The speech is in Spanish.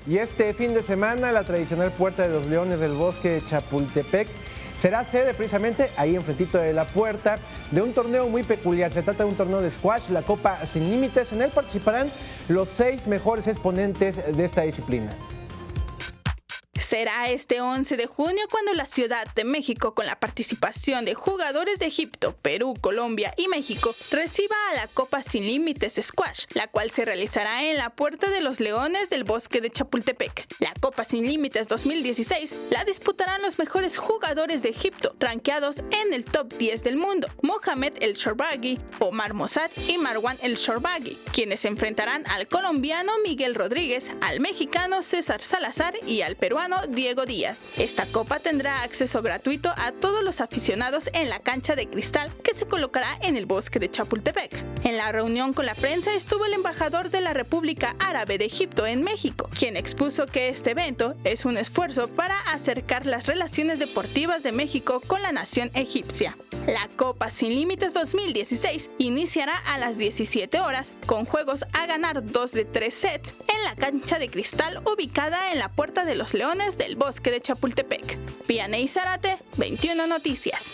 Y este fin de semana, la tradicional Puerta de los Leones del Bosque de Chapultepec será sede precisamente ahí enfrentito de la puerta de un torneo muy peculiar. Se trata de un torneo de squash, la Copa Sin Límites. En él participarán los 6 mejores exponentes de esta disciplina. Será este 11 de junio cuando la Ciudad de México, con la participación de jugadores de Egipto, Perú, Colombia y México, reciba a la Copa Sin Límites Squash, la cual se realizará en la Puerta de los Leones del Bosque de Chapultepec. La Copa Sin Límites 2016 la disputarán los mejores jugadores de Egipto, rankeados en el top 10 del mundo: Mohamed El Shorbagy, Omar Mossad y Marwan El Shorbagy, quienes se enfrentarán al colombiano Miguel Rodríguez, al mexicano César Salazar y al peruano Diego Díaz. Esta copa tendrá acceso gratuito a todos los aficionados en la cancha de cristal que se colocará en el Bosque de Chapultepec. En la reunión con la prensa estuvo el embajador de la República Árabe de Egipto en México, quien expuso que este evento es un esfuerzo para acercar las relaciones deportivas de México con la nación egipcia. La Copa Sin Límites 2016 iniciará a las 17 horas con juegos a ganar 2 de 3 sets en la cancha de cristal ubicada en la Puerta de los Leones del Bosque de Chapultepec. Vianey Zárate, 21 Noticias.